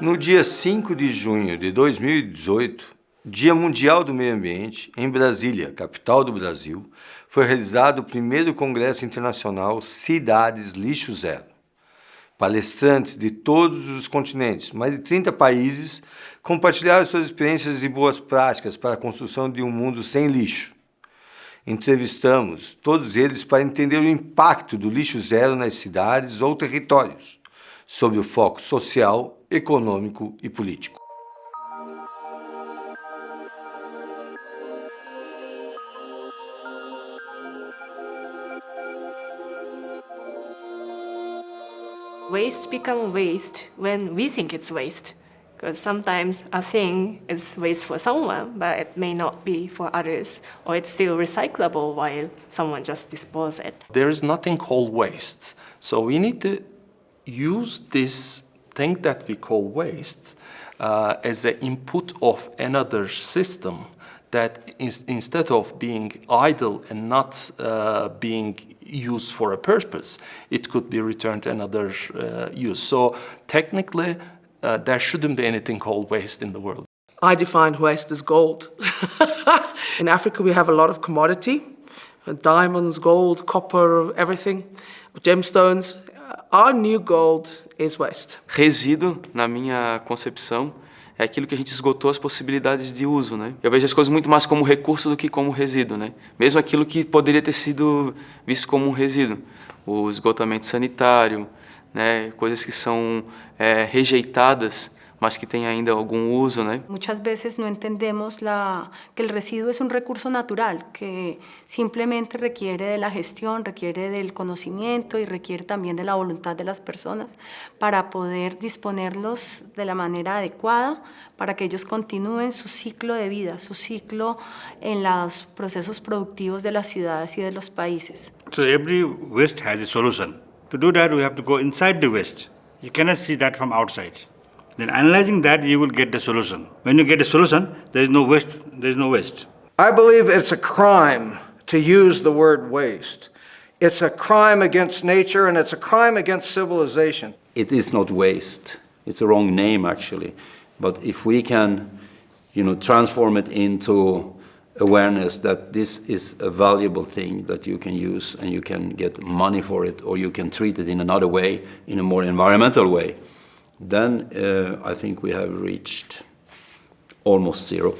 No dia 5 de junho de 2018, Dia Mundial do Meio Ambiente, em Brasília, capital do Brasil, foi realizado o primeiro Congresso Internacional Cidades Lixo Zero. Palestrantes de todos os continentes, mais de 30 países, compartilharam suas experiências e boas práticas para a construção de um mundo sem lixo. Entrevistamos todos eles para entender o impacto do lixo zero nas cidades ou territórios, sob o foco social, econômico e político. Waste becomes waste when we think it's waste, because sometimes a thing is waste for someone, but it may not be for others, or it's still recyclable while someone just disposes it. There is nothing called waste, so we need to use this thing that we call waste as an input of another system that is, instead of being idle and not being used for a purpose, it could be returned to another use. So technically, there shouldn't be anything called waste in the world. I defined waste as gold. In Africa, we have a lot of commodity, diamonds, gold, copper, everything, gemstones. Our new gold is waste. Resíduo, na minha concepção, é aquilo que a gente esgotou as possibilidades de uso, né? Eu vejo as coisas muito mais como recurso do que como resíduo, né? Mesmo aquilo que poderia ter sido visto como um resíduo, o esgotamento sanitário, né? Coisas que são rejeitadas, mas que têm ainda algum uso, né? Muchas veces no entendemos que el residuo es un recurso natural, que simplemente requiere de la gestión, requiere del conocimiento y requiere también de la voluntad de las personas para poder disponerlos de la manera adecuada para que ellos continúen su ciclo de vida, su ciclo en los procesos productivos de las ciudades y de los países. So every waste has a solution. To do that, we have to go inside the waste. You cannot see that from outside. Then analyzing that, you will get the solution. When you get a solution, there is no waste. There is no waste. I believe it's a crime to use the word waste. It's a crime against nature and it's a crime against civilization. It is not waste. It's a wrong name, actually. But if we can, transform it into awareness that this is a valuable thing that you can use and you can get money for it, or you can treat it in another way, in a more environmental way, then I think we have reached almost zero.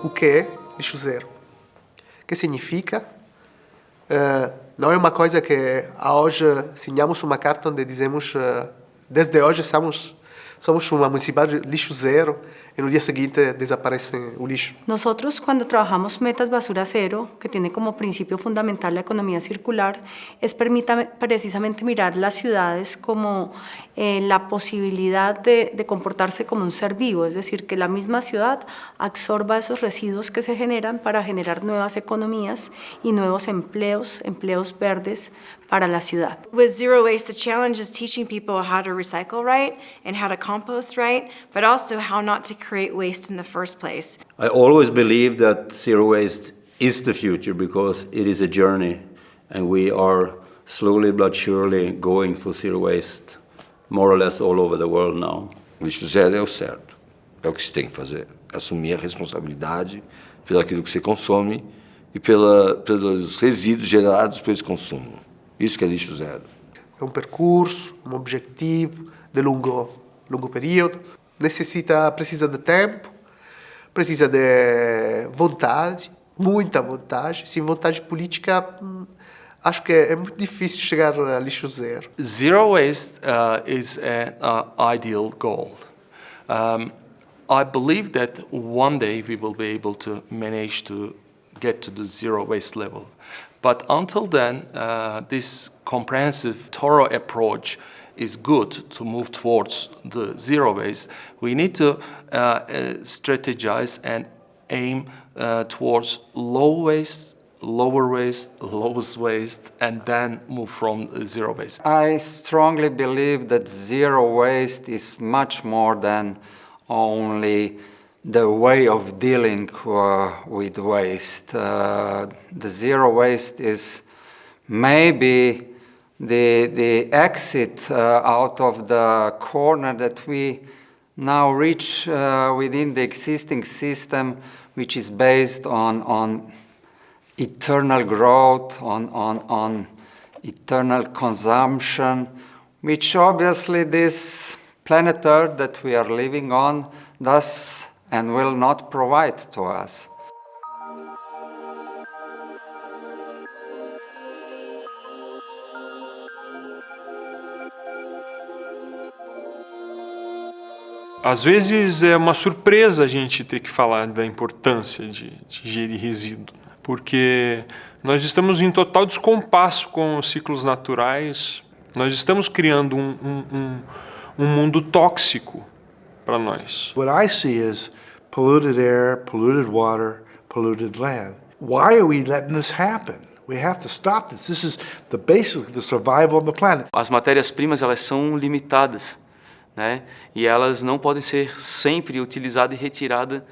O que é lixo zero? O que significa? Não é uma coisa que hoje assinamos uma carta onde dizemos desde hoje somos uma municipalidade de lixo zero y no día siguiente desaparece el lixo. Nosotros cuando trabajamos Metas Basura Cero, que tiene como principio fundamental la economía circular, es precisamente mirar las ciudades como la posibilidad de comportarse como un ser vivo, es decir, que la misma ciudad absorba esos residuos que se generan para generar nuevas economías y nuevos empleos verdes para la ciudad. With zero waste, the challenge is teaching people how to recycle right and how to compost right, but also how not to create waste in the first place. I always believe that zero waste is the future because it is a journey and we are slowly but surely going for zero waste more or less all over the world now. O lixo zero é o certo, é o que se tem que fazer, assumir a responsabilidade pelo aquilo que você consome e pelos resíduos gerados por esse consumo. Isso que é lixo zero. É um percurso, um objetivo de longo período. Precisa de tempo, precisa de vontade, muita vontade. Sem vontade política, acho que é muito difícil chegar a lixo zero. Zero waste is an ideal goal. I believe that one day we will be able to manage to get to the zero waste level. But until then, this comprehensive, thorough approach is good to move towards the zero waste. We need to strategize and aim towards low waste, lower waste, lowest waste, and then move from zero waste. I strongly believe that zero waste is much more than only the way of dealing with waste. The zero waste is maybe the exit out of the corner that we now reach within the existing system, which is based on eternal growth, on eternal consumption, which obviously this planet Earth that we are living on does and will not provide to us. Às vezes é uma surpresa a gente ter que falar da importância de gerir resíduo, né? Porque nós estamos em total descompasso com os ciclos naturais, nós estamos criando um mundo tóxico para nós. What I see is polluted air, polluted water, polluted land. Why are we letting this happen? We have to stop this. This is the basic, the survival of the planet. As matérias-primas, elas são limitadas, né? E elas não podem ser sempre utilizadas e retiradas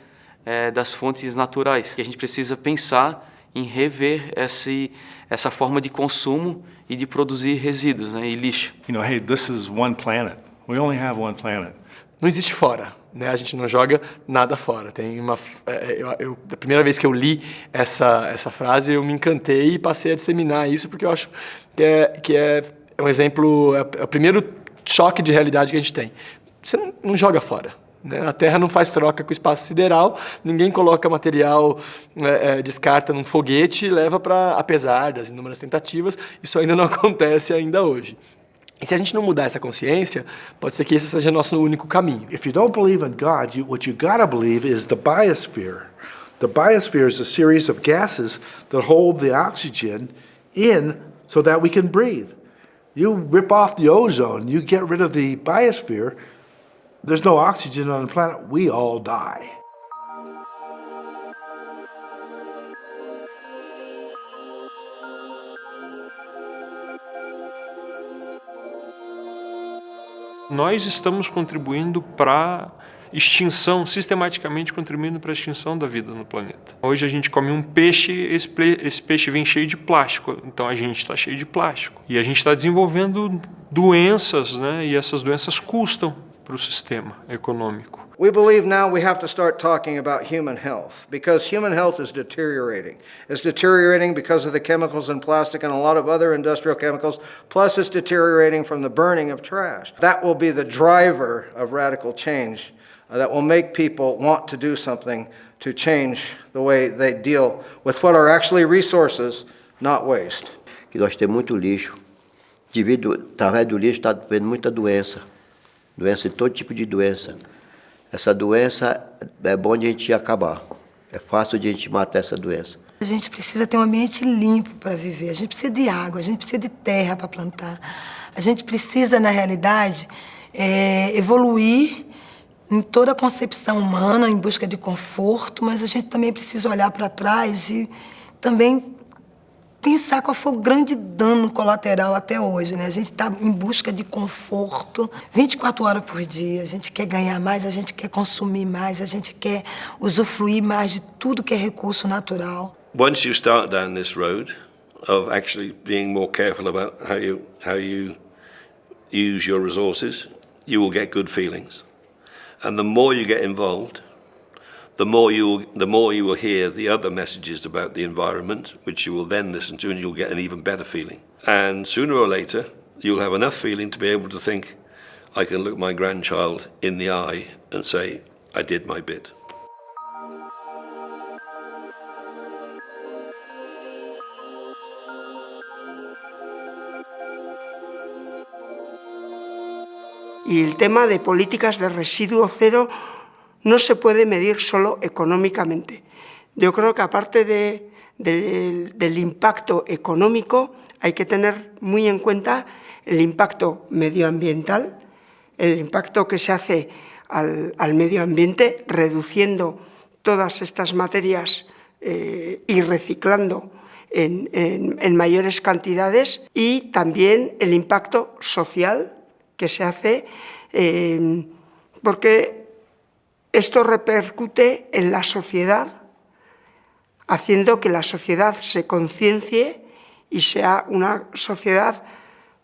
das fontes naturais. E a gente precisa pensar em rever essa forma de consumo e de produzir resíduos, né, e lixo. You know, hey, this is one planet. We only have one planet. Não existe fora, né? A gente não joga nada fora. Tem da primeira vez que eu li essa frase, eu me encantei e passei a disseminar isso, porque eu acho que é um exemplo, é o primeiro choque de realidade que a gente tem. Você não joga fora, né? A Terra não faz troca com o espaço sideral, ninguém coloca material, descarta num foguete e leva para, apesar das inúmeras tentativas, isso ainda não acontece ainda hoje. E se a gente não mudar essa consciência, pode ser que esse seja nosso único caminho. If you don't believe in God, what you gotta believe is the biosphere. The biosphere is a series of gases that hold the oxygen in so that we can breathe. You rip off the ozone, you get rid of the biosphere, there's no oxygen on the planet, we all die. Nós estamos contribuindo para extinção, sistematicamente contribuindo para a extinção da vida no planeta. Hoje a gente come um peixe, esse peixe vem cheio de plástico, então a gente está cheio de plástico. E a gente está desenvolvendo doenças, né? E essas doenças custam para o sistema econômico. We believe now we have to start talking about human health because human health is deteriorating. It's deteriorating because of the chemicals in plastic and a lot of other industrial chemicals, plus it's deteriorating from the burning of trash. That will be the driver of radical change that will make people want to do something to change the way they deal with what are actually resources, not waste. Que nós temos muito lixo. Através do lixo está vendo muita doença. Doença, todo tipo de doença. Essa doença é bom de a gente acabar. É fácil de a gente matar essa doença. A gente precisa ter um ambiente limpo para viver. A gente precisa de água, a gente precisa de terra para plantar. A gente precisa, na realidade, evoluir em toda a concepção humana, em busca de conforto, mas a gente também precisa olhar para trás e também pensar qual foi o grande dano colateral até hoje, né? A gente está em busca de conforto 24 horas por dia. A gente quer ganhar mais, a gente quer consumir mais, a gente quer usufruir mais de tudo que é recurso natural. Once you start down this road of actually being more careful about how you use your resources, you will get good feelings. And the more you get involved, the more you will hear the other messages about the environment, which you will then listen to, and you'll get an even better feeling. And sooner or later, you'll have enough feeling to be able to think, I can look my grandchild in the eye and say, I did my bit. Y el tema de políticas de residuo cero no se puede medir solo económicamente. Yo creo que aparte de del impacto económico, hay que tener muy en cuenta el impacto medioambiental, el impacto que se hace al medio ambiente, reduciendo todas estas materias y reciclando en mayores cantidades, y también el impacto social que se hace, porque esto repercute en la sociedad, haciendo que la sociedad se conciencie y sea una sociedad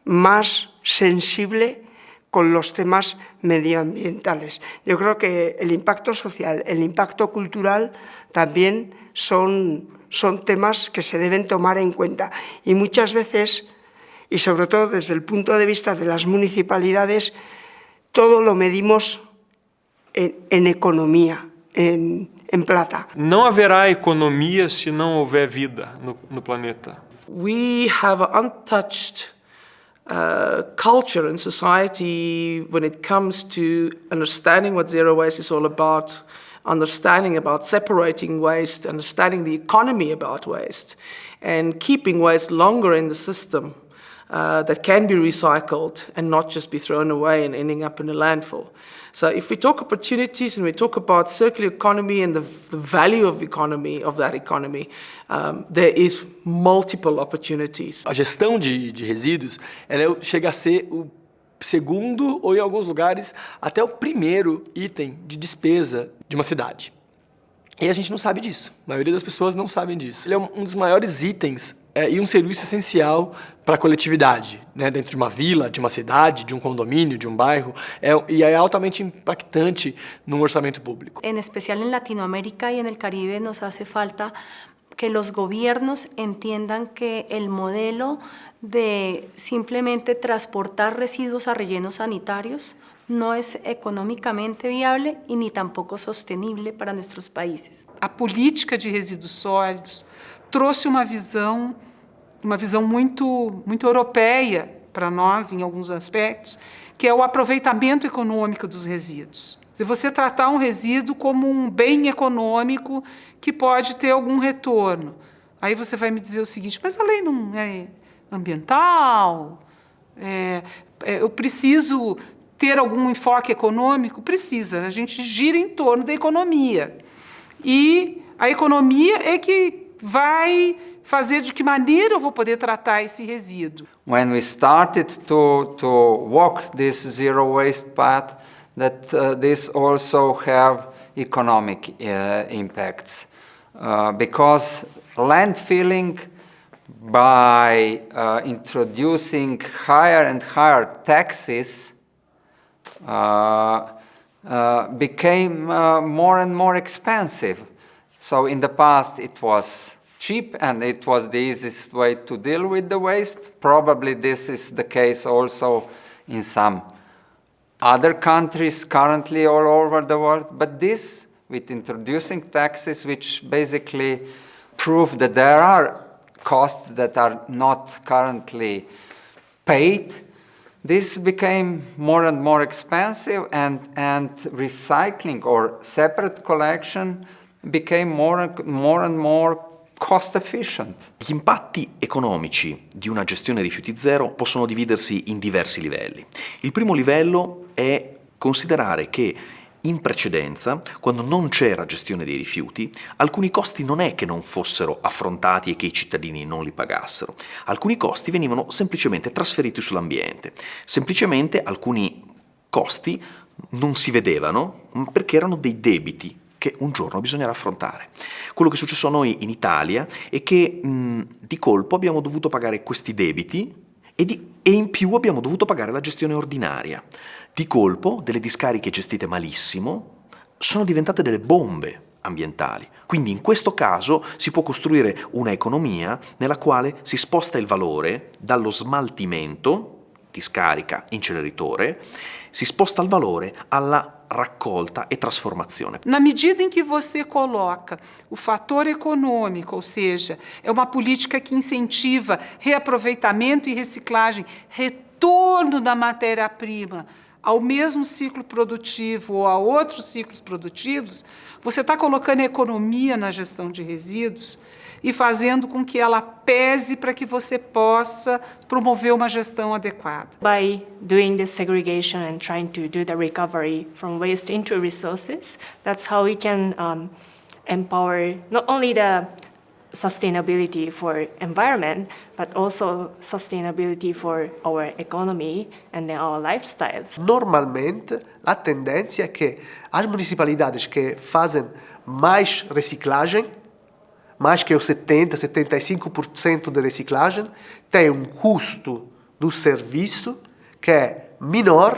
más sensible con los temas medioambientales. Yo creo que el impacto social, el impacto cultural también son temas que se deben tomar en cuenta. Y muchas veces, y sobre todo desde el punto de vista de las municipalidades, todo lo medimos en economía, en plata. Não haverá economia se não houver vida no planeta. We have an untouched culture and society when it comes to understanding what zero waste is all about, understanding about separating waste, understanding the economy about waste, and keeping waste longer in the system that can be recycled and not just be thrown away and ending up in a landfill. So if we talk opportunities and we talk about circular economy and the value of that economy, there is multiple opportunities. A gestão de resíduos, ela chega a ser o segundo, ou em alguns lugares, até o primeiro item de despesa de uma cidade. E a gente não sabe disso. A maioria das pessoas não sabem disso. Ele é um dos maiores itens e um serviço essencial para a coletividade, né? Dentro de uma vila, de uma cidade, de um condomínio, de um bairro, e é altamente impactante no orçamento público. En especial en Latinoamérica y en el Caribe nos hace falta que los gobiernos entiendan que el modelo de simplemente transportar residuos a rellenos sanitarios no es econômicamente viável e nem tampouco sostenible para nossos países. A política de resíduos sólidos trouxe uma visão muito europeia para nós, em alguns aspectos, que é o aproveitamento econômico dos resíduos. Se você tratar um resíduo como um bem econômico que pode ter algum retorno, aí você vai me dizer o seguinte: mas a lei não é ambiental? Eu preciso ter algum enfoque econômico? Precisa, a gente gira em torno da economia. E a economia é que vai fazer de que maneira eu vou poder tratar esse resíduo. When we started to walk this zero waste path, that this also have economic impacts. Because landfilling, by introducing higher and higher taxes, became more and more expensive. So in the past it was cheap and it was the easiest way to deal with the waste. Probably this is the case also in some other countries currently all over the world. But this, with introducing taxes which basically prove that there are costs that are not currently paid, this became more and more expensive, and recycling or separate collection became more and more cost efficient. Gli impatti economici di una gestione rifiuti zero possono dividersi in diversi livelli. Il primo livello è considerare che in precedenza, quando non c'era gestione dei rifiuti, alcuni costi non è che non fossero affrontati e che i cittadini non li pagassero. Alcuni costi venivano semplicemente trasferiti sull'ambiente. Semplicemente alcuni costi non si vedevano perché erano dei debiti che un giorno bisognerà affrontare. Quello che è successo a noi in Italia è che di colpo abbiamo dovuto pagare questi debiti e in più abbiamo dovuto pagare la gestione ordinaria. Di colpo delle discariche gestite malissimo sono diventate delle bombe ambientali. Quindi in questo caso si può costruire una economia nella quale si sposta il valore dallo smaltimento, discarica, inceneritore, si sposta il valore alla raccolta e trasformazione. Na medida em que você coloca o fator econômico, ou seja, é uma política que incentiva reaproveitamento e reciclagem, retorno da matéria-prima ao mesmo ciclo produtivo ou a outros ciclos produtivos, você está colocando a economia na gestão de resíduos e fazendo com que ela pese para que você possa promover uma gestão adequada. By doing this segregation and trying to do the recovery from waste into resources, that's how we can empower not only the sustainability for environment, but also sustainability for our economy and then our lifestyles. Normalmente, a tendência é que as municipalidades que fazem mais reciclagem, mais que os 70%, 75% de reciclagem, têm um custo do serviço que é menor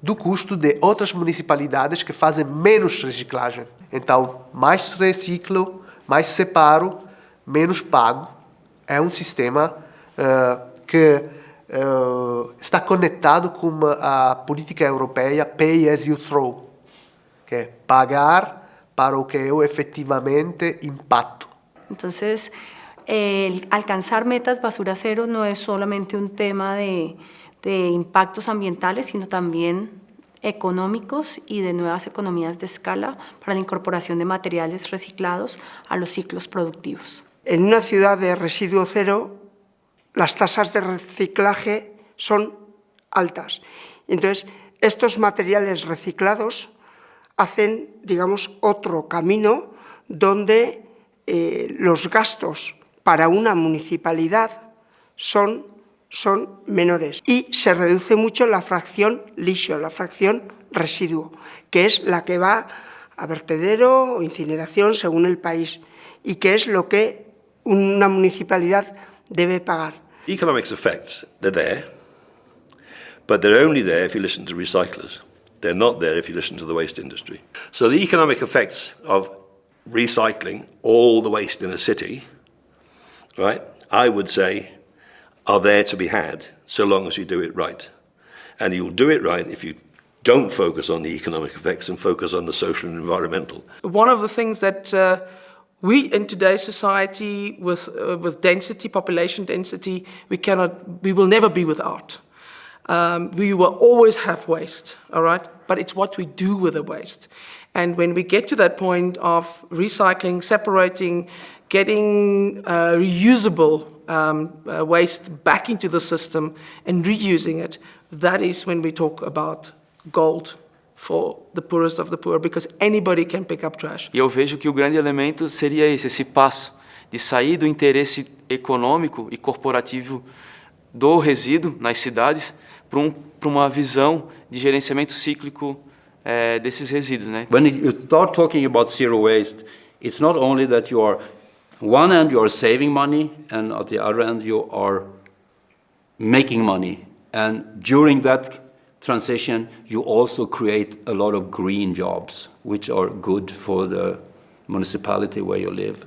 do custo de outras municipalidades que fazem menos reciclagem. Então, mais reciclo, mais separo, menos pago. É um sistema que está conectado com a política europeia Pay as you throw, que é pagar para o que eu efetivamente impacto. Entonces, alcanzar metas basura cero no es solamente un tema de impactos ambientales, sino también económicos y de nuevas economías de escala para la incorporación de materiales reciclados a los ciclos productivos. En una ciudad de residuo cero, las tasas de reciclaje son altas. Entonces, estos materiales reciclados hacen, digamos, otro camino donde los gastos para una municipalidad son menores y se reduce mucho la fracción lixo, la fracción residuo, que es la que va a vertedero o incineración según el país y que es lo que una municipalidad debe pagar. Economics effects, they're there, but they're only there if you listen to recyclers. They're not there if you listen to the waste industry. So the economic effects of recycling all the waste in a city, right, I would say are there to be had so long as you do it right. And you'll do it right if you don't focus on the economic effects and focus on the social and environmental. One of the things that we in today's society with density, population density, we will never be without. We will always have waste, all right? But it's what we do with the waste. And when we get to that point of recycling, separating, getting reusable waste back into the system and reusing it, that is when we talk about gold for the poorest of the poor, because anybody can pick up trash. E eu vejo que o grande elemento seria esse passo de sair do interesse econômico e corporativo do resíduo nas cidades para uma visão de gerenciamento cíclico desses resíduos, né? When you start talking about zero waste, it's not only that you are, on one end you are saving money, and at the other end you are making money. And during that transition, you also create a lot of green jobs, which are good for the municipality where you live.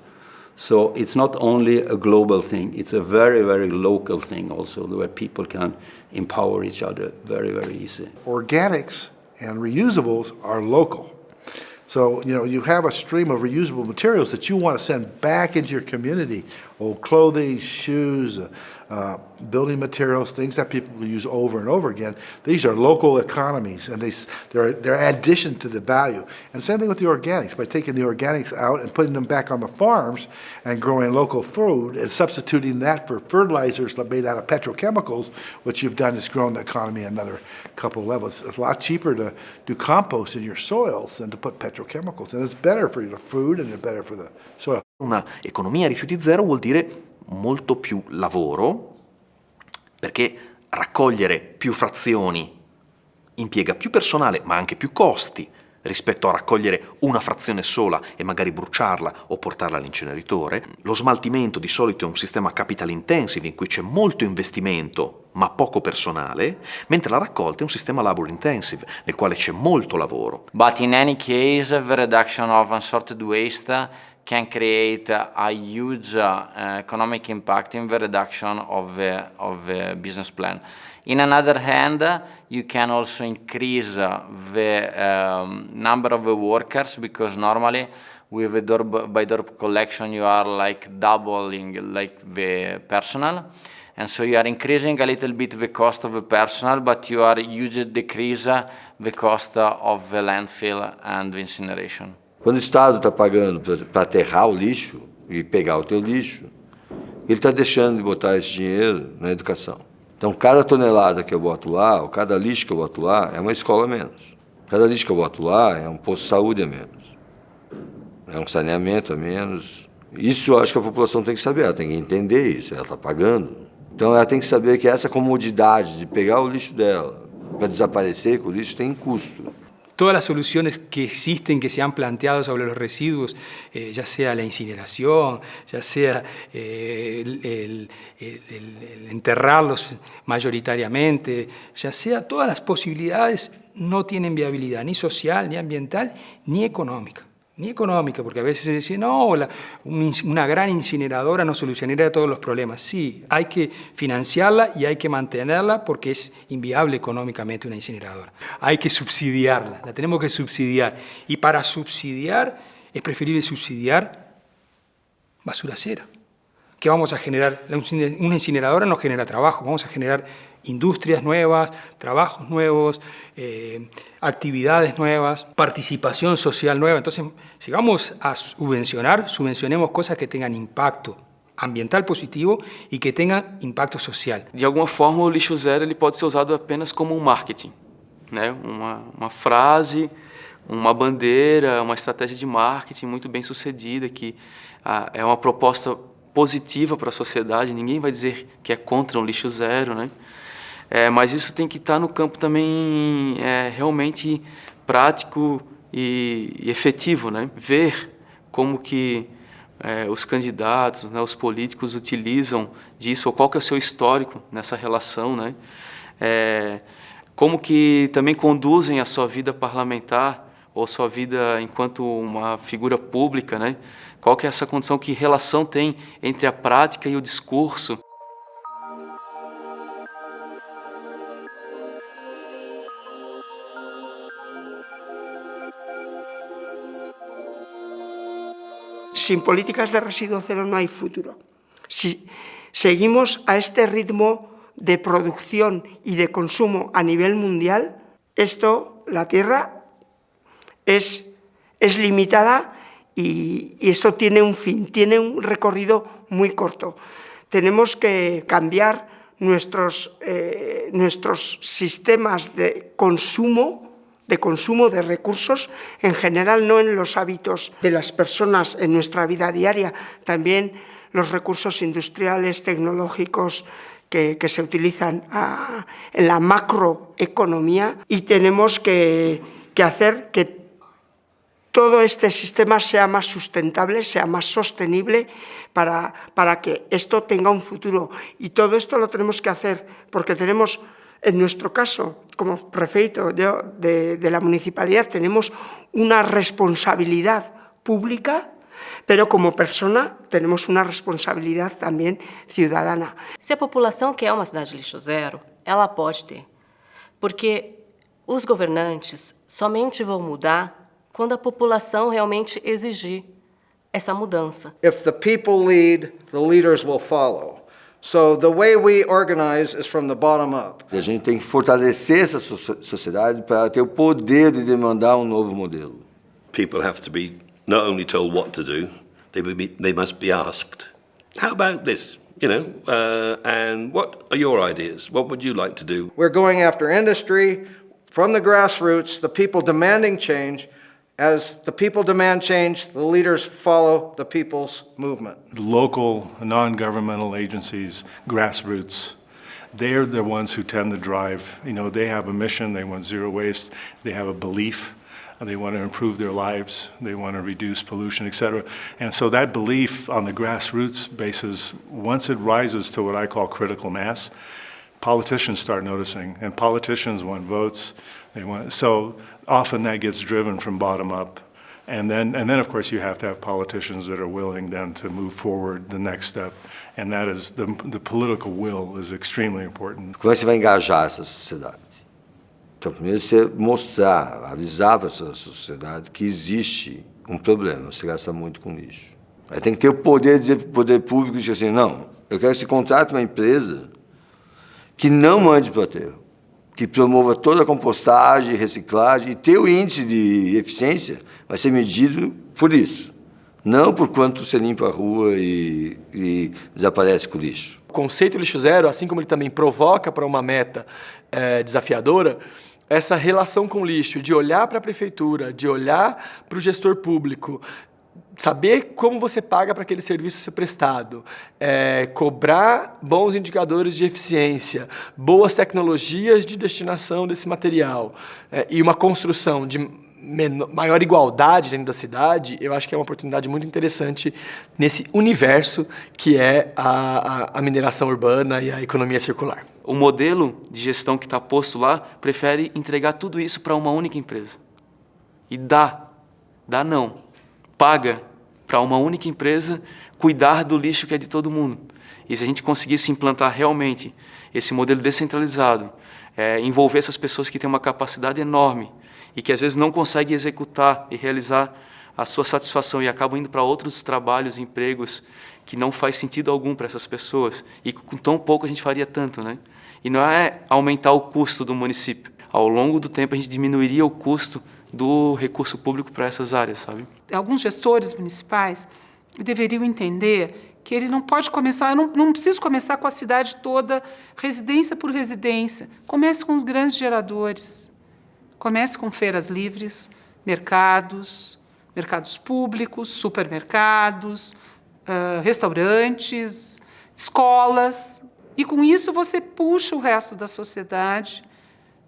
So it's not only a global thing, it's a very, very local thing also, where people can empower each other very, very easy. Organics and reusables are local. So, you have a stream of reusable materials that you want to send back into your community. Old clothing, shoes, building materials, things that people will use over and over again. These are local economies, and they're addition to the value. And same thing with the organics. By taking the organics out and putting them back on the farms and growing local food and substituting that for fertilizers made out of petrochemicals, what you've done is grown the economy another couple of levels. It's a lot cheaper to do compost in your soils than to put petrochemicals. And it's better for your food and it's better for the soil. Una economia a rifiuti zero vuol dire molto più lavoro, perché raccogliere più frazioni impiega più personale ma anche più costi rispetto a raccogliere una frazione sola e magari bruciarla o portarla all'inceneritore. Lo smaltimento di solito è un sistema capital intensive in cui c'è molto investimento ma poco personale, mentre la raccolta è un sistema labor intensive nel quale c'è molto lavoro. But in any case, the reduction of unsorted waste can create a huge economic impact in the reduction of the business plan. In another hand, you can also increase the number of workers, because normally with the door-by-door collection you are like doubling like the personnel. And so you are increasing a little bit the cost of the personnel, but you are usually decrease the cost of the landfill and the incineration. Quando o Estado está pagando para aterrar o lixo e pegar o teu lixo, ele está deixando de botar esse dinheiro na educação. Então, cada tonelada que eu boto lá, ou cada lixo que eu boto lá, é uma escola a menos. Cada lixo que eu boto lá é um posto de saúde a menos. É um saneamento a menos. Isso eu acho que a população tem que saber, ela tem que entender isso, ela está pagando. Então, ela tem que saber que essa comodidade de pegar o lixo dela para desaparecer com o lixo tem custo. Todas las soluciones que existen, que se han planteado sobre los residuos, ya sea la incineración, ya sea el enterrarlos mayoritariamente, ya sea todas las posibilidades, no tienen viabilidad ni social, ni ambiental, ni económica. Ni económica, porque a veces se dice, no, una gran incineradora no solucionaría todos los problemas. Sí, hay que financiarla y hay que mantenerla porque es inviable económicamente una incineradora. Hay que subsidiarla, la tenemos que subsidiar. Y para subsidiar, es preferible subsidiar basura cero. ¿Qué vamos a generar? Una incineradora no genera trabajo, vamos a generar industrias nuevas, trabajos nuevos, actividades nuevas, participación social nueva. Entonces, si vamos a subvencionar, subvencionemos cosas que tengan impacto ambiental positivo e que tenham impacto social. De alguma forma, o lixo zero ele pode ser usado apenas como um marketing, né? Uma frase, uma bandeira, uma estratégia de marketing muito bem sucedida, que é uma proposta positiva para a sociedade. Ninguém vai dizer que é contra um lixo zero, né? Mas isso tem que estar no campo também realmente prático e efetivo, né? Ver como que os candidatos, né, os políticos utilizam disso, ou qual que é o seu histórico nessa relação, né? Como que também conduzem a sua vida parlamentar ou sua vida enquanto uma figura pública, né? Qual que é essa condição, que relação tem entre a prática e o discurso? Sin políticas de residuo cero no hay futuro. Si seguimos a este ritmo de producción y de consumo a nivel mundial, la Tierra es limitada y esto tiene un fin, tiene un recorrido muy corto. Tenemos que cambiar nuestros sistemas de consumo de recursos en general, no en los hábitos de las personas en nuestra vida diaria, también los recursos industriales, tecnológicos que se utilizan en la macroeconomía, y tenemos que hacer que todo este sistema sea más sustentable, sea más sostenible, para que esto tenga un futuro. Y todo esto lo tenemos que hacer porque tenemos, en nuestro caso, como prefeito de la municipalidad, tenemos una responsabilidad pública, pero como persona tenemos uma responsabilidade também cidadana. Se a população quer uma cidade de lixo zero, ela pode ter, porque os governantes somente vão mudar quando a população realmente exigir essa mudança. If the people lead, the leaders will follow. So the way we organize is from the bottom up. A gente tem que fortalecer essa sociedade para ter o poder de demandar novo modelo. People have to be not only told what to do, they must be asked, how about this? And what are your ideas? What would you like to do? We're going after industry from the grassroots, the people demanding change. As the people demand change, the leaders follow the people's movement. Local, non-governmental agencies, grassroots, they're the ones who tend to drive. They have a mission, they want zero waste, they have a belief, they want to improve their lives, they want to reduce pollution, etc. And so that belief on the grassroots basis, once it rises to what I call critical mass, politicians start noticing, and politicians want votes. So often that gets driven from bottom up, and then of course you have to have politicians that are willing then to move forward the next step, and that is the political will is extremely important. Como é que você vai engajar essa sociedade? Então, primeiro você mostrar, avisar para essa sociedade que existe um problema, você gasta muito com lixo. Aí tem que ter o poder de dizer para o poder público, dizer assim, não, Eu quero que você contrate uma empresa que não mande para o aterro, que promova toda a compostagem, reciclagem, e teu índice de eficiência vai ser medido por isso, não por quanto você limpa a rua e desaparece com o lixo. O conceito lixo zero, assim como ele também provoca para uma meta desafiadora, essa relação com o lixo, de olhar para a prefeitura, de olhar para o gestor público, saber como você paga para aquele serviço ser prestado, cobrar bons indicadores de eficiência, boas tecnologias de destinação desse material e uma construção de maior igualdade dentro da cidade, eu acho que é uma oportunidade muito interessante nesse universo que é a mineração urbana e a economia circular. O modelo de gestão que está posto lá prefere entregar tudo isso para uma única empresa. E paga para uma única empresa cuidar do lixo que é de todo mundo. E se a gente conseguisse implantar realmente esse modelo descentralizado, envolver essas pessoas que têm uma capacidade enorme e que às vezes não conseguem executar e realizar a sua satisfação e acabam indo para outros trabalhos, empregos que não faz sentido algum para essas pessoas, e com tão pouco a gente faria tanto, né? E não é aumentar o custo do município. Ao longo do tempo a gente diminuiria o custo do recurso público para essas áreas, sabe? Alguns gestores municipais deveriam entender que ele não pode começar, não precisa começar com a cidade toda, residência por residência. Comece com os grandes geradores. Comece com feiras livres, mercados públicos, supermercados, restaurantes, escolas. E com isso você puxa o resto da sociedade.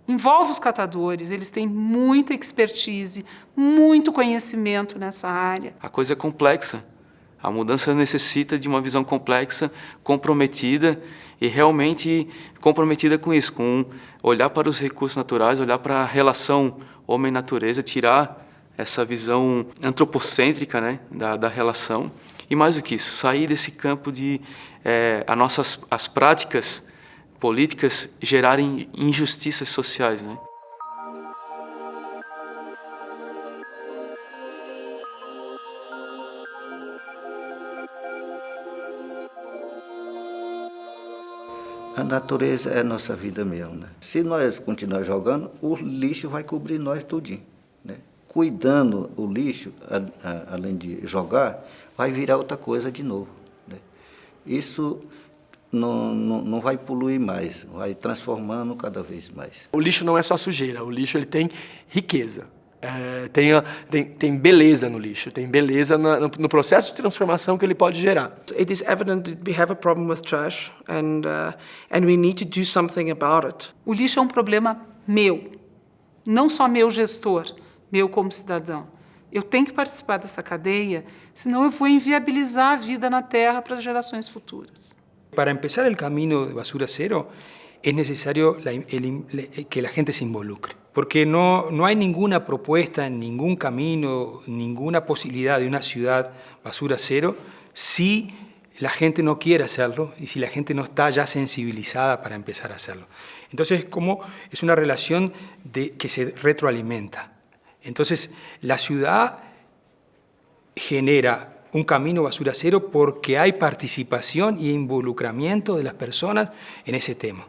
Envolve os catadores, eles têm muita expertise, muito conhecimento nessa área. A coisa é complexa. A mudança necessita de uma visão complexa, comprometida e realmente comprometida com isso, com olhar para os recursos naturais, olhar para a relação homem-natureza, tirar essa visão antropocêntrica, né, da relação. E mais do que isso, sair desse campo de as práticas políticas gerarem injustiças sociais, né? A natureza é a nossa vida mesmo, né? Se nós continuar jogando, o lixo vai cobrir nós tudinho, né? Cuidando o lixo, além de jogar, vai virar outra coisa de novo, né? Isso não vai poluir mais, vai transformando cada vez mais. O lixo não é só sujeira, o lixo ele tem riqueza, tem beleza no lixo, tem beleza no processo de transformação que ele pode gerar. It is evident that we have a problem with trash and we need to do something about it. O lixo é um problema meu, não só meu gestor, meu como cidadão. Eu tenho que participar dessa cadeia, senão eu vou inviabilizar a vida na Terra para as gerações futuras. Para empezar el camino de basura cero, es necesario que la gente se involucre, porque no hay ninguna propuesta, ningún camino, ninguna posibilidad de una ciudad basura cero si la gente no quiere hacerlo y si la gente no está ya sensibilizada para empezar a hacerlo. Entonces, es una relación que se retroalimenta. Entonces, la ciudad genera un camino basura cero porque hay participación y involucramiento de las personas en ese tema.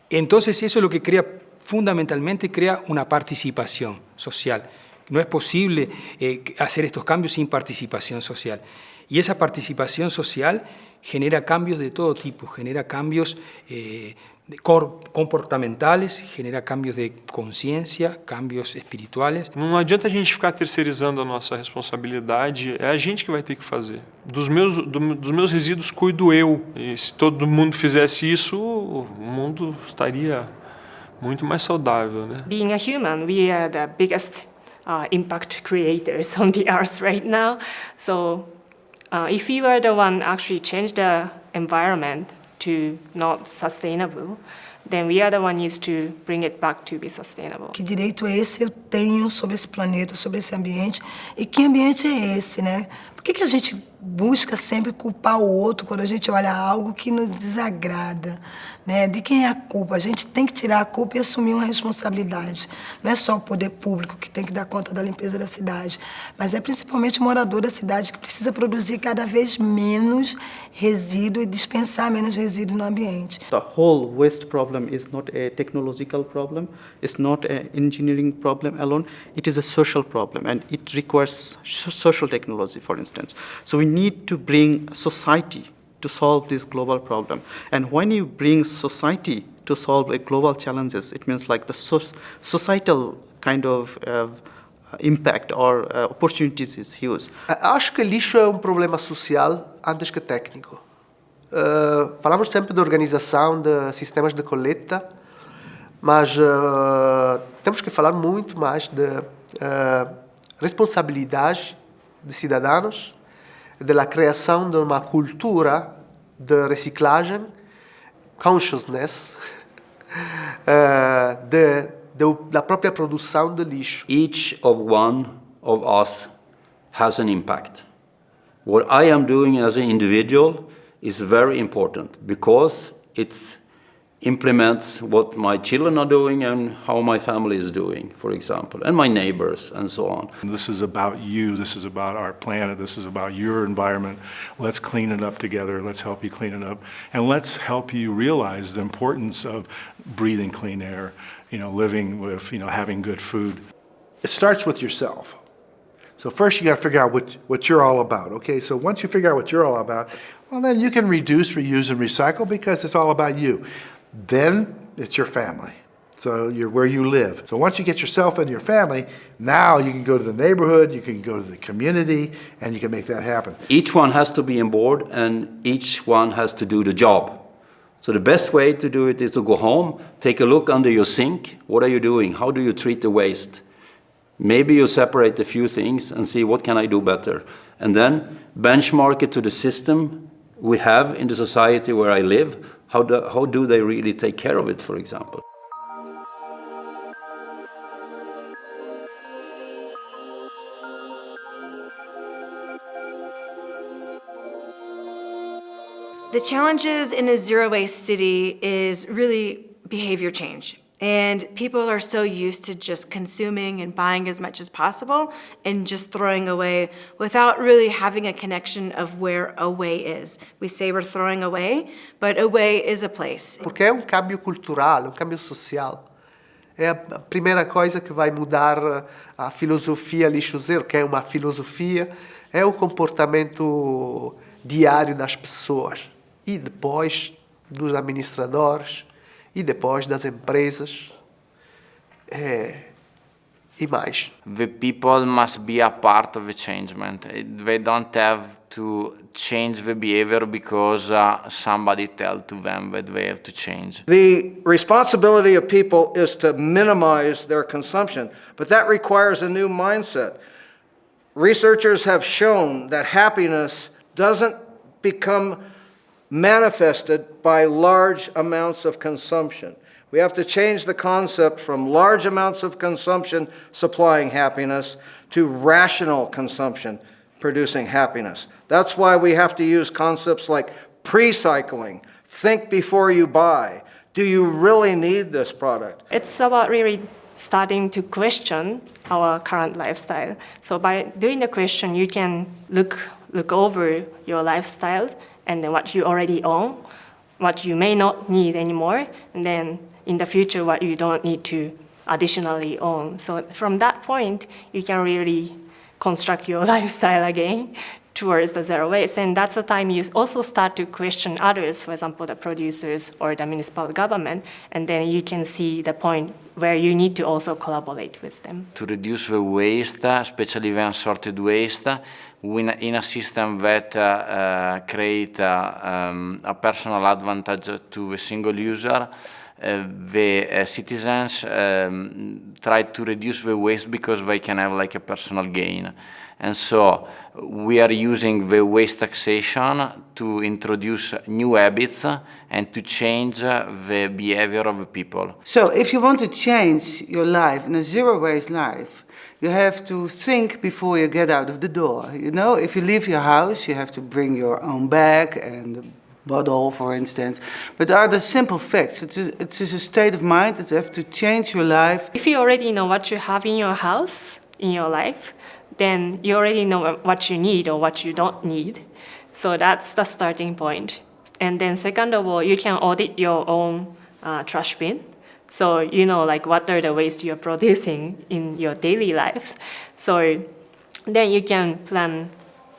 Entonces eso es lo que fundamentalmente crea una participación social. No es posible hacer estos cambios sin participación social. Y esa participación social genera cambios de todo tipo, genera cambios comportamentales, genera cambios de consciência, cambios espirituais. Não adianta a gente ficar terceirizando a nossa responsabilidade, é a gente que vai ter que fazer. Dos meus resíduos cuido eu, e se todo mundo fizesse isso, o mundo estaria muito mais saudável, né? Being a human, we are the biggest impact creators on the earth right now. So if we were the one actually change the environment to not sustainable, then we are the one needs to bring it back to be sustainable. Que direito é esse eu tenho sobre esse planeta, sobre esse ambiente? E que ambiente é esse, né? Por que a gente busca sempre culpar o outro quando a gente olha algo que nos desagrada, né? De quem é a culpa? A gente tem que tirar a culpa e assumir uma responsabilidade. Não é só o poder público que tem que dar conta da limpeza da cidade, mas é principalmente o morador da cidade que precisa produzir cada vez menos resíduo e dispensar menos resíduo no ambiente. The whole waste problem is not a technological problem, it's not an engineering problem alone, it is a social problem, and it requires social technology, for instance. So we need to bring society to solve this global problem. And when you bring society to solve a global challenges, it means like the societal kind of impact or opportunities is huge. Acho que lixo é problema social antes que técnico. Falamos sempre de organização de sistemas de coleta, mas temos que falar muito mais de responsabilidade de cidadãos, da criação de uma cultura de reciclagem, consciousness, da própria produção de lixo. Each of one of us has an impact. What I am doing as an individual is very important because it implements what my children are doing and how my family is doing, for example, and my neighbors and so on. This is about you, this is about our planet, this is about your environment. Let's clean it up together, let's help you clean it up, and let's help you realize the importance of breathing clean air, living with, having good food. It starts with yourself. So first you got to figure out what you're all about, okay? So once you figure out what you're all about, well, then you can reduce, reuse, and recycle because it's all about you. Then it's your family. So you're where you live. So once you get yourself and your family, now you can go to the neighborhood, you can go to the community, and you can make that happen. Each one has to be on board and each one has to do the job. So the best way to do it is to go home, take a look under your sink. What are you doing? How do you treat the waste? Maybe you separate a few things and see what can I do better. And then benchmark it to the system we have in the society where I live. How do they really take care of it, for example? The challenges in a zero-waste city is really behavior change. And people are so used to just consuming and buying as much as possible and just throwing away without really having a connection of where away is. We say we're throwing away, but away is a place. Porque é cambio cultural, cambio social. É a primeira coisa que vai mudar a filosofia lixo zero, que é uma filosofia, é o comportamento diário das pessoas. E depois dos administradores, e depois das empresas, e mais. The people must be a part of the changement. They don't have to change the behavior because somebody tells to them that they have to change. The responsibility of people is to minimize their consumption, but that requires a new mindset. Researchers have shown that happiness doesn't become manifested by large amounts of consumption. We have to change the concept from large amounts of consumption supplying happiness to rational consumption producing happiness. That's why we have to use concepts like pre-cycling, think before you buy. Do you really need this product? It's about really starting to question our current lifestyle. So by doing the question, you can look over your lifestyle and then what you already own, what you may not need anymore, and then in the future what you don't need to additionally own. So from that point, you can really construct your lifestyle again towards the zero waste. And that's the time you also start to question others, for example, the producers or the municipal government, and then you can see the point where you need to also collaborate with them. To reduce the waste, especially the unsorted waste, in a system that creates a personal advantage to the single user, the citizens try to reduce the waste because they can have like a personal gain. And so we are using the waste taxation to introduce new habits and to change the behavior of the people. So if you want to change your life in a zero-waste life, you have to think before you get out of the door. You know, if you leave your house, you have to bring your own bag and a bottle, for instance. But are the simple facts. It is a state of mind that you have to change your life. If you already know what you have in your house, in your life, then you already know what you need or what you don't need. So that's the starting point. And then second of all, you can audit your own trash bin. So you know like what are the waste you're producing in your daily lives. So then you can plan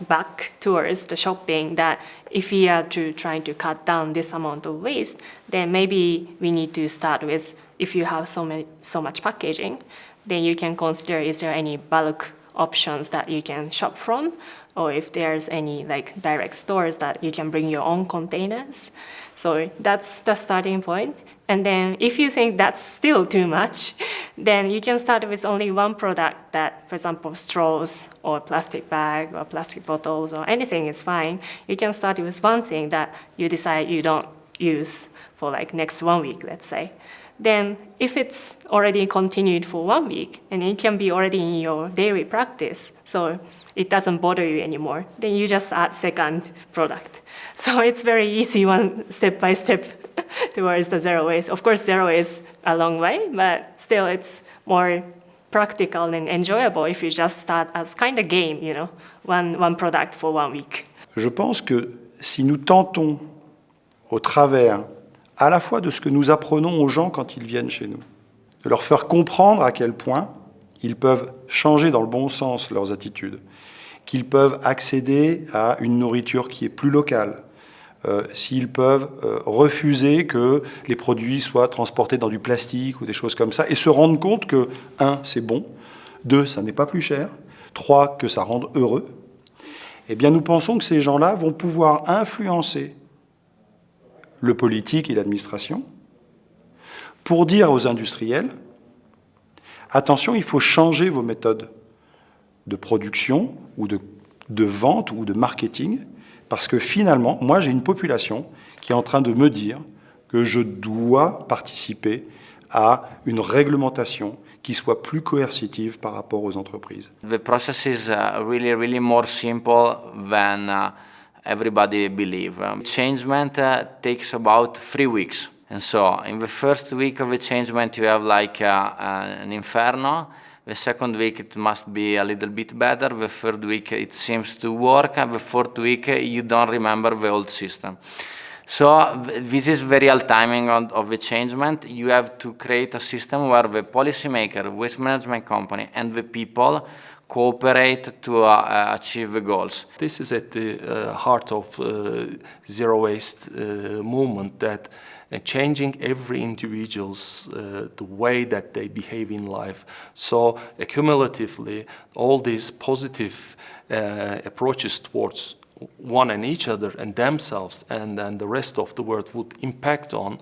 back towards the shopping that if we are trying to cut down this amount of waste, then maybe we need to start with, if you have so much packaging, then you can consider is there any bulk options that you can shop from, or if there's any like direct stores that you can bring your own containers. So that's the starting point. And then if you think that's still too much, then you can start with only one product that, for example, straws or plastic bag or plastic bottles or anything is fine. You can start with one thing that you decide you don't use for like next 1 week, let's say. Then if it's already continued for 1 week and it can be already in your daily practice, so it doesn't bother you anymore, then you just add second product. So it's very easy, one step by step towards the zero waste. Of course, zero is a long way, but still it's more practical and enjoyable if you just start as kind of game, you know, one product for 1 week. Je pense que si nous tentons au travers à la fois de ce que nous apprenons aux gens quand ils viennent chez nous, de leur faire comprendre à quel point ils peuvent changer dans le bon sens leurs attitudes, qu'ils peuvent accéder à une nourriture qui est plus locale, s'ils peuvent refuser que les produits soient transportés dans du plastique ou des choses comme ça, et se rendre compte que, 1, c'est bon, 2, ça n'est pas plus cher, 3, que ça rende heureux, eh bien nous pensons que ces gens-là vont pouvoir influencer le politique et l'administration pour dire aux industriels, attention, il faut changer vos méthodes de production ou de vente ou de marketing, parce que finalement, moi j'ai une population qui est en train de me dire que je dois participer à une réglementation qui soit plus coercitive par rapport aux entreprises. The process is really more simple than everybody believe. Changement takes about 3 weeks. And so in the first week of the changement you have like an inferno. The second week it must be a little bit better. The third week it seems to work. And the fourth week you don't remember the old system. So this is the real timing of the changement. You have to create a system where the policymaker, waste management company and the people cooperate to achieve the goals. This is at the heart of zero waste movement, that changing every individual's the way that they behave in life. So cumulatively, all these positive approaches towards one and each other and themselves and the rest of the world would impact on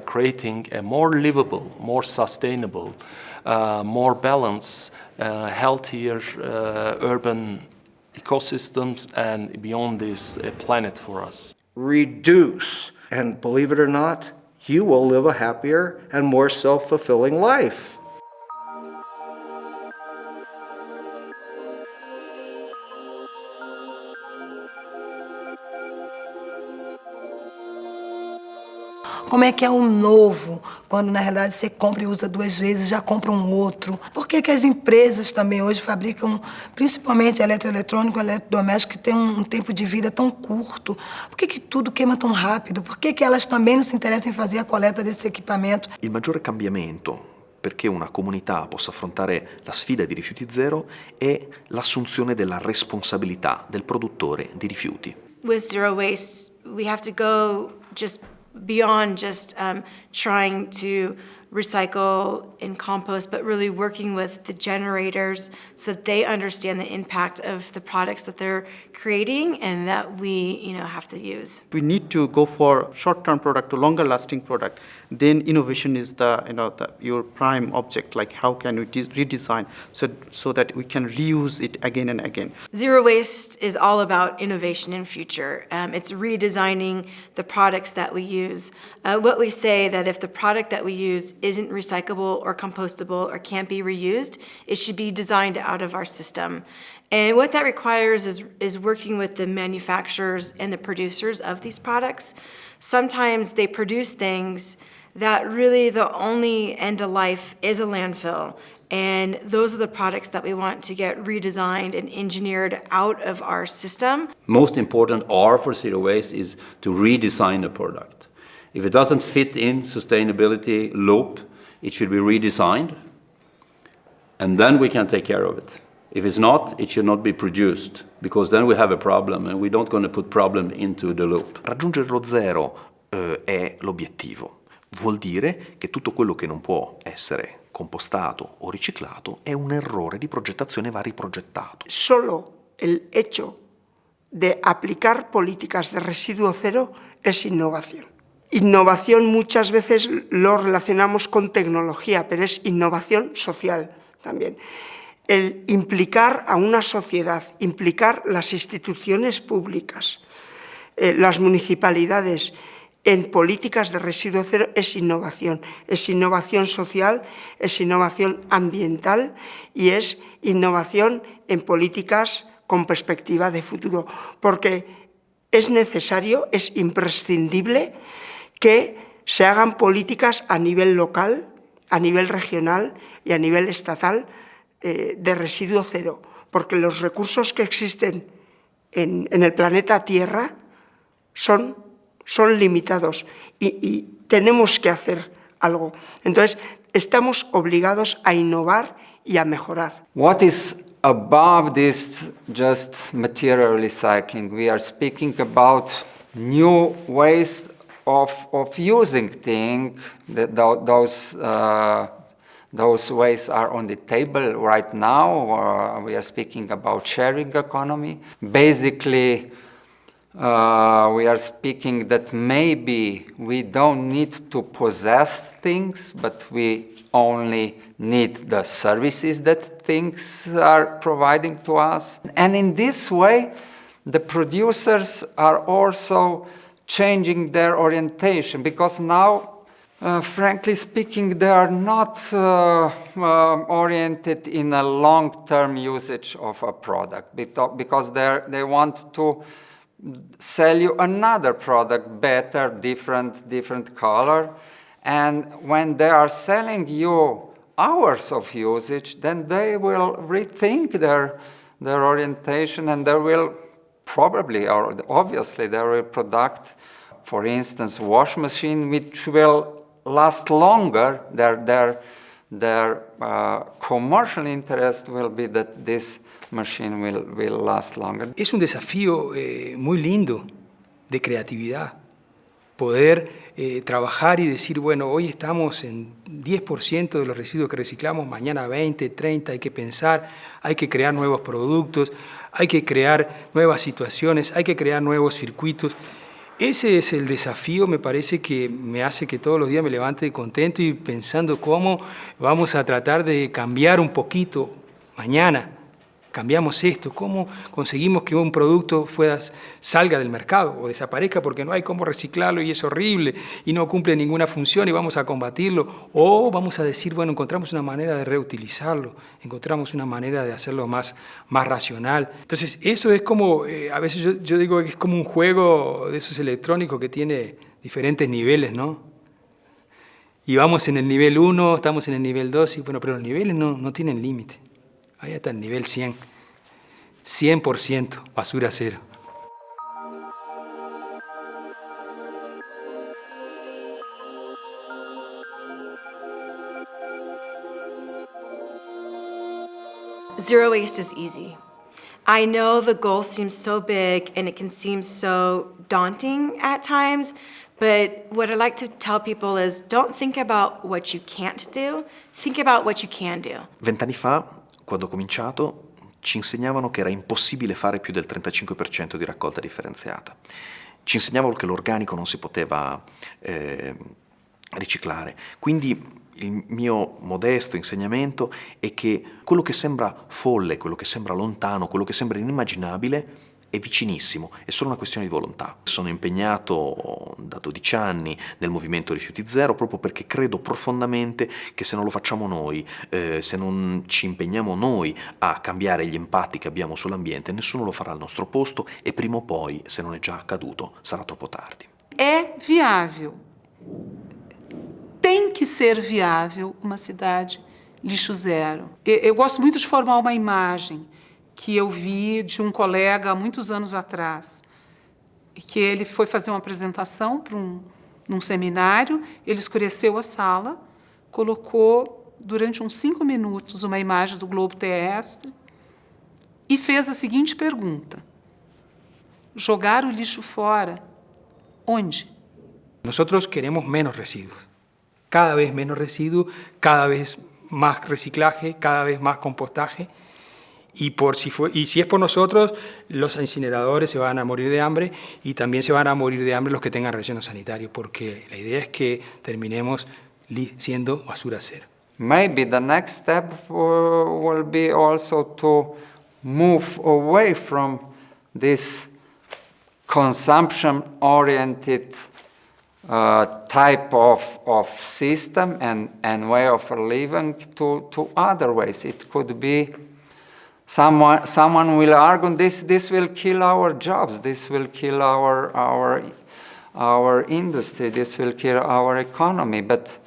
creating a more livable, more sustainable, more balanced, healthier urban ecosystems, and beyond this, a planet for us. Reduce, and believe it or not, you will live a happier and more self-fulfilling life. Como é que é o novo, quando na realidade você compra e usa 2 vezes, já compra um outro? Por que que as empresas também hoje fabricam, principalmente eletroeletrônico, eletrodoméstico, que tem um tempo de vida tão curto? Por que que tudo queima tão rápido? Por que que elas também não se interessam em fazer a coleta desse equipamento? Il maggiore cambiamento perché una comunità possa affrontare la sfida di rifiuti zero è l'assunzione della responsabilità del produttore di rifiuti. With zero waste, we have to go just beyond just trying to recycle and compost, but really working with the generators so that they understand the impact of the products that they're creating and that we, have to use. We need to go for short-term product to longer-lasting product. Then innovation is your prime object. Like how can we redesign so that we can reuse it again and again. Zero waste is all about innovation in future. It's redesigning the products that we use. What we say that if the product that we use isn't recyclable or compostable or can't be reused, it should be designed out of our system. And what that requires is working with the manufacturers and the producers of these products. Sometimes they produce things that really the only end of life is a landfill. And those are the products that we want to get redesigned and engineered out of our system. Most important R for zero waste is to redesign the product. If it doesn't fit in sustainability loop, it should be redesigned, and then we can take care of it. If it's not, it should not be produced, because then we have a problem, and we don't going to put problem into the loop. Raggiungere lo zero è l'obiettivo. Vuol dire che tutto quello che non può essere compostato o riciclato è un errore di progettazione, va riprogettato. Solo el hecho de aplicar políticas de residuo cero es innovación. Innovación muchas veces lo relacionamos con tecnología, pero es innovación social también. El implicar a una sociedad, implicar las instituciones públicas, las municipalidades, en políticas de residuo cero es innovación social, es innovación ambiental y es innovación en políticas con perspectiva de futuro, porque es necesario, es imprescindible que se hagan políticas a nivel local, a nivel regional y a nivel estatal de residuo cero, porque los recursos que existen en el planeta Tierra son limitados y tenemos que hacer algo. Entonces, estamos obligados a innovar y a mejorar. What is above this just material recycling? We are speaking about new ways of using things. Those ways are on the table right now. We are speaking about sharing economy. Basically, we are speaking that maybe we don't need to possess things, but we only need the services that things are providing to us. And in this way, the producers are also changing their orientation, because now, frankly speaking, they are not oriented in a long-term usage of a product, because they want to sell you another product, better, different color. And when they are selling you hours of usage, then they will rethink their orientation, and they will probably, or obviously, they will product, for instance, wash machine, which will last longer. Their commercial interest will be that this machine will last longer. Es un desafío muy lindo de creatividad, poder trabajar y decir, bueno, hoy estamos en 10% de los residuos que reciclamos, mañana 20, 30, hay que pensar, hay que crear nuevos productos, hay que crear nuevas situaciones, hay que crear nuevos circuitos. Ese es el desafío, me parece, que me hace que todos los días me levante contento y pensando cómo vamos a tratar de cambiar un poquito mañana. Cambiamos esto, cómo conseguimos que un producto salga del mercado o desaparezca porque no hay cómo reciclarlo y es horrible y no cumple ninguna función y vamos a combatirlo. O vamos a decir, bueno, encontramos una manera de reutilizarlo, encontramos una manera de hacerlo más racional. Entonces, eso es como, a veces yo digo que es como un juego de esos electrónicos que tiene diferentes niveles, ¿no? Y vamos en el nivel 1, estamos en el nivel 2, y bueno, pero los niveles no tienen límite. Ahí está el nivel 100. 100% basura cero. Zero waste is easy. I know the goal seems so big and it can seem so daunting at times, but what I like to tell people is don't think about what you can't do, think about what you can do. 20 anni fa, quando ho cominciato, ci insegnavano che era impossibile fare più del 35% di raccolta differenziata. Ci insegnavano che l'organico non si poteva riciclare. Quindi il mio modesto insegnamento è che quello che sembra folle, quello che sembra lontano, quello che sembra inimmaginabile, è vicinissimo, è solo una questione di volontà. Sono impegnato da 12 anni nel movimento Rifiuti Zero proprio perché credo profondamente che se non lo facciamo noi, se non ci impegniamo noi a cambiare gli impatti che abbiamo sull'ambiente, nessuno lo farà al nostro posto e prima o poi, se non è già accaduto, sarà troppo tardi. É viável. Tem que ser viável uma cidade lixo zero. Eu gosto muito de formar uma imagem que eu vi de um colega há muitos anos atrás, que ele foi fazer uma apresentação num seminário, ele escureceu a sala, colocou durante uns 5 minutos uma imagem do globo terrestre e fez a seguinte pergunta: jogar o lixo fora, onde? Nosotros queremos menos residuos, cada vez menos residuos, cada vez más reciclaje, cada vez más compostaje. Y si es por nosotros, los incineradores se van a morir de hambre y también se van a morir de hambre los que tengan relleno sanitario, porque la idea es que terminemos siendo basura cero. Maybe the next step will be also to move away from this consumption-oriented type of system and way of living to other ways. It could be someone will argue this will kill our jobs, this will kill our industry, this will kill our economy. But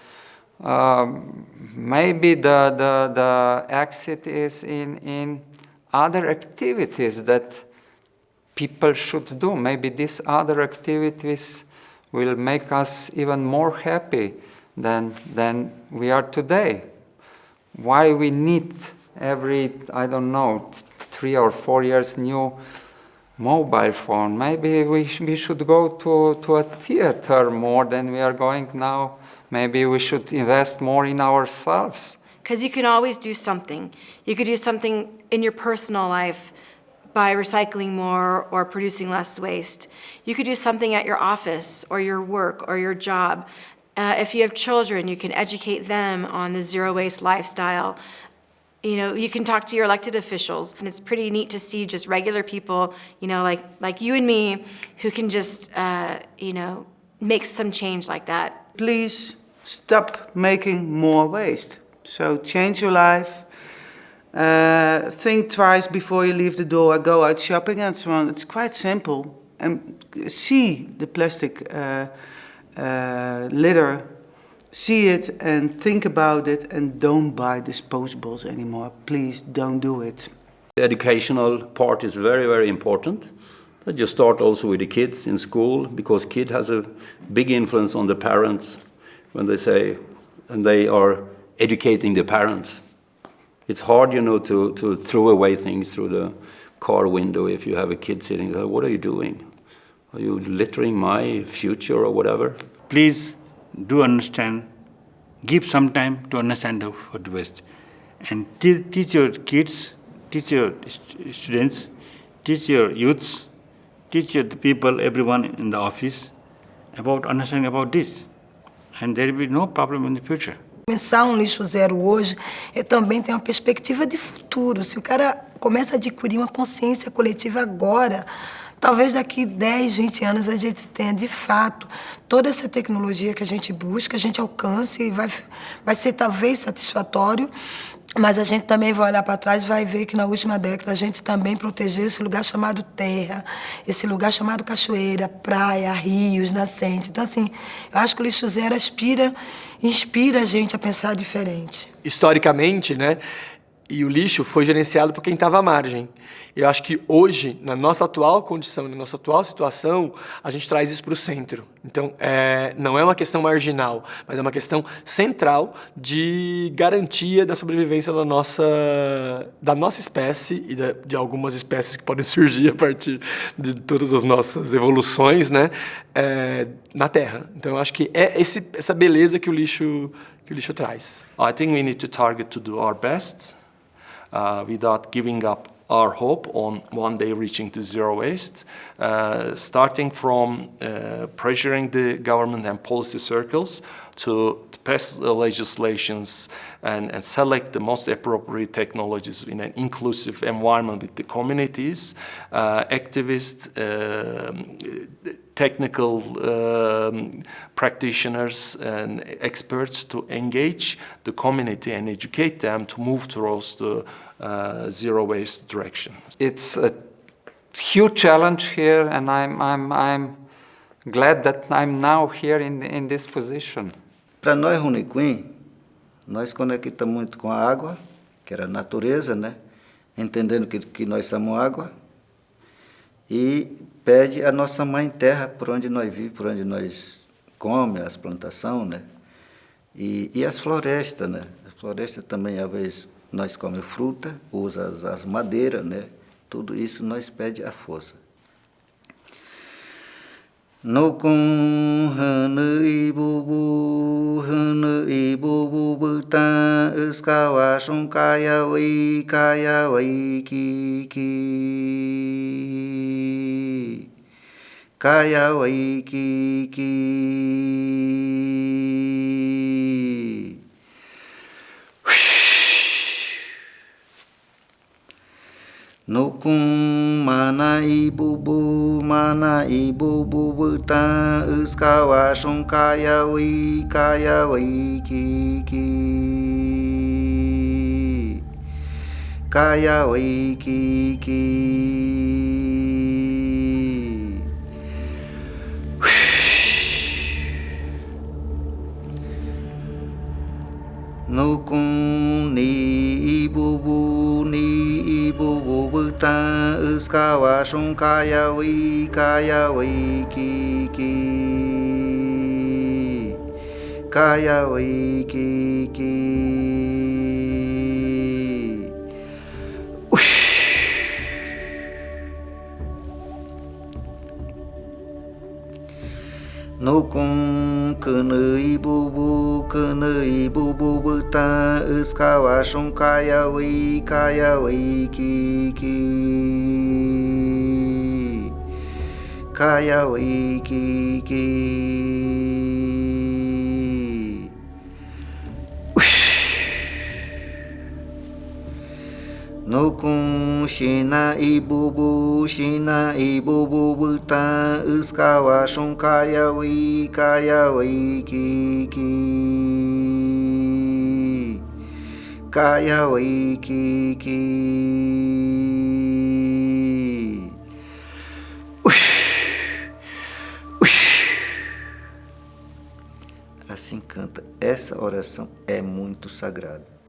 maybe the exit is in other activities that people should do. Maybe these other activities will make us even more happy than we are today. Why we need every, I don't know, 3 or 4 years new mobile phone? Maybe we should go to a theater more than we are going now. Maybe we should invest more in ourselves. Because you can always do something. You could do something in your personal life by recycling more or producing less waste. You could do something at your office or your work or your job. If you have children, you can educate them on the zero waste lifestyle. You know, you can talk to your elected officials, and it's pretty neat to see just regular people, you know, like you and me, who can just, you know, make some change like that. Please stop making more waste. So change your life. Think twice before you leave the door, go out shopping and so on. It's quite simple. And see the plastic litter, see it and think about it, and don't buy disposables anymore. Please don't do it. The educational part is very, very important. That you start also with the kids in school, because kid has a big influence on the parents when they say, and they are educating the parents. It's hard, you know, to throw away things through the car window if you have a kid sitting there. What are you doing? Are you littering my future or whatever? Please do understand, give some time to understand the food waste. And teach your kids, teach your students, teach your youths, teach your people, everyone in the office about understanding about this. And there will be no problem in the future. Começar um lixo zero hoje também tem uma perspectiva de futuro. Se o cara começa a adquirir uma consciência coletiva agora, talvez daqui 10, 20 anos a gente tenha, de fato, toda essa tecnologia que a gente busca, a gente alcance e vai ser talvez satisfatório, mas a gente também vai olhar para trás e vai ver que na última década a gente também protegeu esse lugar chamado terra, esse lugar chamado cachoeira, praia, rios, nascente. Então, assim, eu acho que o lixo zero inspira a gente a pensar diferente. Historicamente, né? E o lixo foi gerenciado por quem estava à margem. Eu acho que hoje, na nossa atual condição, na nossa atual situação, a gente traz isso para o centro. Então, não é uma questão marginal, mas é uma questão central de garantia da sobrevivência da nossa espécie e de algumas espécies que podem surgir a partir de todas as nossas evoluções, né, na Terra. Então, eu acho que é essa beleza que o lixo traz. I think we need to target to do our best without giving up our hope on one day reaching to zero waste, starting from pressuring the government and policy circles to pass legislations and select the most appropriate technologies in an inclusive environment with the communities, activists, technical practitioners and experts to engage the community and educate them to move towards the zero waste direction. It's a huge challenge here, and I'm glad that I'm now here in this position. Para nós, Runicuim, nós conectamos muito com a água, que era a natureza, né? Entendendo que nós somos água, e pede a nossa mãe terra por onde nós vivemos, por onde nós comemos, as plantações, né? E as florestas, né? A floresta também, às vezes, nós comemos fruta, usa as madeiras, né? Tudo isso nós pede a força. No kun hanu ibu buta uskawa shun kaya wai ki kaya wai ki no kun mana ibu buta uskawa shun kaya wai ki kaya wai ki no kun ni ibu buta uskawa shun kaya wai ki kaya wai ki no kun kunu ibu buta uskawa shun kaya wai ki kaya wai ki no kun shina ibu buta uskawa shun kaya wai ki kaya wai ki assim canta. Essa oração é muito sagrada.